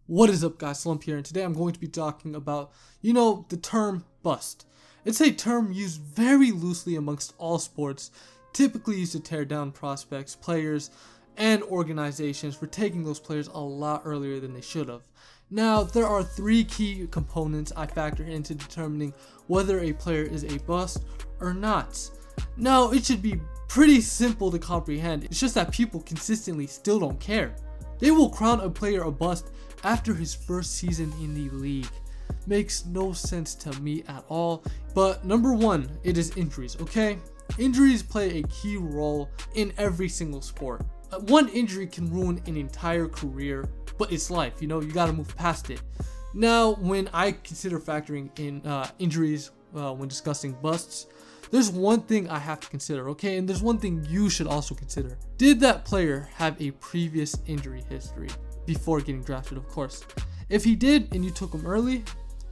What is up, guys? Slump here, and today I'm going to be talking about, the term bust. It's a term used very loosely amongst all sports, typically used to tear down prospects, players, and organizations for taking those players a lot earlier than they should have. Now, there are three key components I factor into determining whether a player is a bust or not. Now, it should be pretty simple to comprehend. It's just that people consistently still don't care. They will crown a player a bust after his first season in the league. Makes no sense to me at all. But number one, it is injuries, okay? Injuries play a key role in every single sport. One injury can ruin an entire career, but it's life, you gotta move past it. Now, when I consider factoring in injuries when discussing busts, there's one thing I have to consider, okay? And there's one thing you should also consider. Did that player have a previous injury history before getting drafted, of course? If he did and you took him early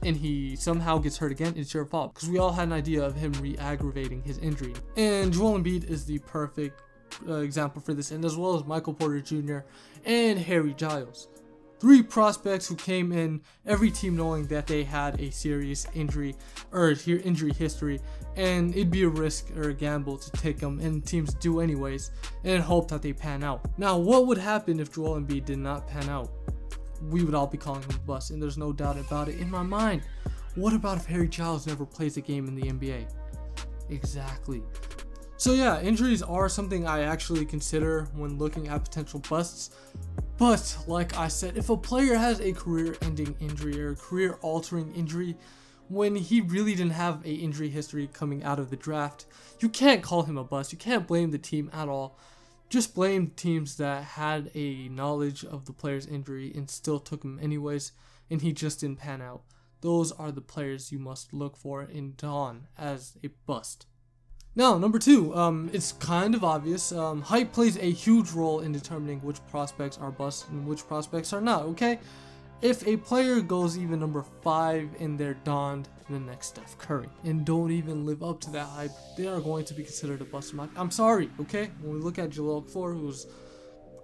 and he somehow gets hurt again, it's your fault, because we all had an idea of him re-aggravating his injury. And Joel Embiid is the perfect example for this, and as well as Michael Porter Jr. and Harry Giles. Three prospects who came in, every team knowing that they had a serious injury or injury history, and it'd be a risk or a gamble to take them, and teams do anyways, and hope that they pan out. Now, what would happen if Joel Embiid did not pan out? We would all be calling him a bust, and there's no doubt about it in my mind. What about if Harry Giles never plays a game in the NBA? Exactly. So yeah, injuries are something I actually consider when looking at potential busts. But like I said, if a player has a career-ending injury or a career-altering injury when he really didn't have an injury history coming out of the draft, you can't call him a bust. You can't blame the team at all. Just blame teams that had a knowledge of the player's injury and still took him anyways, and he just didn't pan out. Those are the players you must look for and don as a bust. Now, number two, it's kind of obvious. Hype plays a huge role in determining which prospects are busts and which prospects are not, okay? If a player goes even number 5 and they're donned the next Steph Curry and don't even live up to that hype, they are going to be considered a bust. I'm sorry, okay? When we look at Jahlil Okafor, who was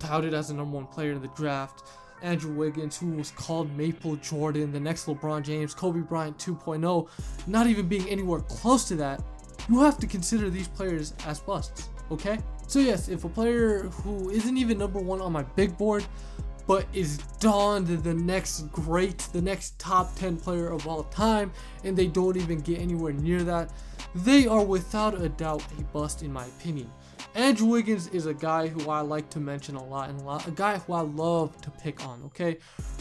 touted as the #1 player in the draft, Andrew Wiggins, who was called Maple Jordan, the next LeBron James, Kobe Bryant 2.0, not even being anywhere close to that, you have to consider these players as busts, okay? So yes, if a player who isn't even #1 on my big board, but is donned the next great, the next top 10 player of all time, and they don't even get anywhere near that, they are without a doubt a bust in my opinion. Andrew Wiggins is a guy who I like to mention a lot, a guy who I love to pick on, okay?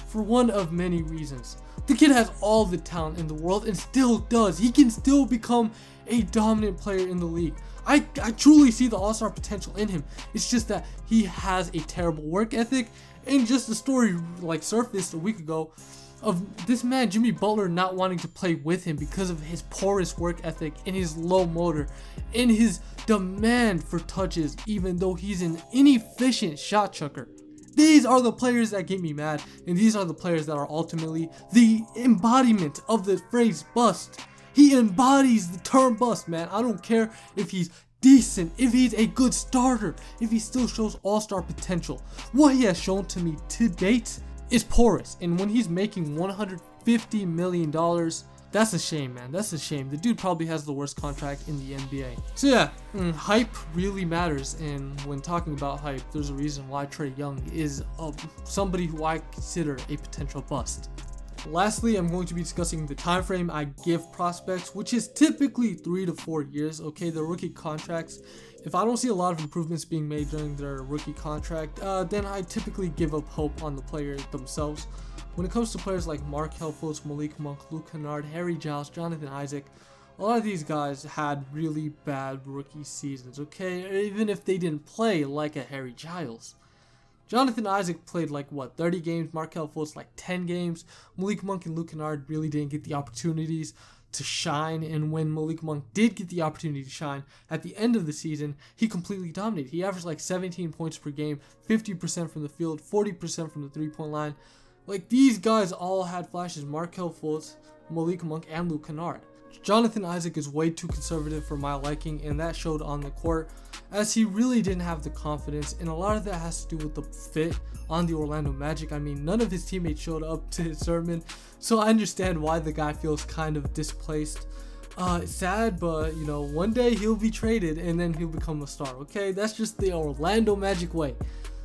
For one of many reasons. The kid has all the talent in the world and still does. He can still become a dominant player in the league. I truly see the all-star potential in him. It's just that he has a terrible work ethic, and just the story like surfaced a week ago of this man Jimmy Butler not wanting to play with him because of his porous work ethic and his low motor and his demand for touches even though he's an inefficient shot chucker. These are the players that get me mad, and these are the players that are ultimately the embodiment of the phrase bust. He embodies the term bust, man. I don't care if he's decent, if he's a good starter, if he still shows all-star potential. What he has shown to me to date is porous, and when he's making $150 million, that's a shame, man. That's a shame. The dude probably has the worst contract in the NBA. So yeah, hype really matters, and when talking about hype, there's a reason why Trae Young is somebody who I consider a potential bust. Lastly, I'm going to be discussing the time frame I give prospects, which is typically 3 to 4 years, okay? The rookie contracts. If I don't see a lot of improvements being made during their rookie contract, then I typically give up hope on the player themselves. When it comes to players like Markelle Fultz, Malik Monk, Luka, Harry Giles, Jonathan Isaac, a lot of these guys had really bad rookie seasons, okay? Even if they didn't play like a Harry Giles. Jonathan Isaac played like 30 games, Markelle Fultz like 10 games. Malik Monk and Luka really didn't get the opportunities to shine, and when Malik Monk did get the opportunity to shine at the end of the season, he completely dominated. He averaged like 17 points per game, 50% from the field, 40% from the three-point line. Like, these guys all had flashes, Markelle Fultz, Malik Monk, and Luka. Jonathan Isaac is way too conservative for my liking, and that showed on the court, as he really didn't have the confidence, and a lot of that has to do with the fit on the Orlando Magic. I mean, none of his teammates showed up to his sermon, so I understand why the guy feels kind of displaced. It's sad, but you know, one day he'll be traded and then he'll become a star, okay? That's just the Orlando Magic way,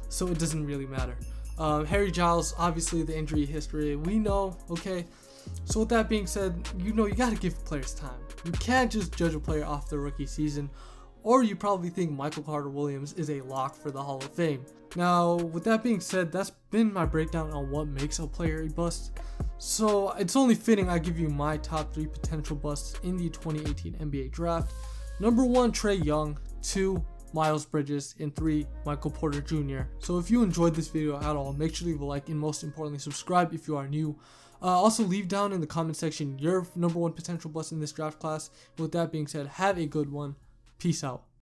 so it doesn't really matter. Harry Giles, obviously the injury history, we know, okay? So with that being said, you know, you gotta give players time. You can't just judge a player off the rookie season, or you probably think Michael Carter-Williams is a lock for the Hall of Fame. Now, with that being said, that's been my breakdown on what makes a player a bust. So it's only fitting I give you my top 3 potential busts in the 2018 NBA draft. Number 1, Trae Young. 2, Miles Bridges. And 3, Michael Porter Jr. So if you enjoyed this video at all, make sure to leave a like, and most importantly, subscribe if you are new. Also, leave down in the comment section your number 1 potential bust in this draft class. With that being said, have a good one. Peace out.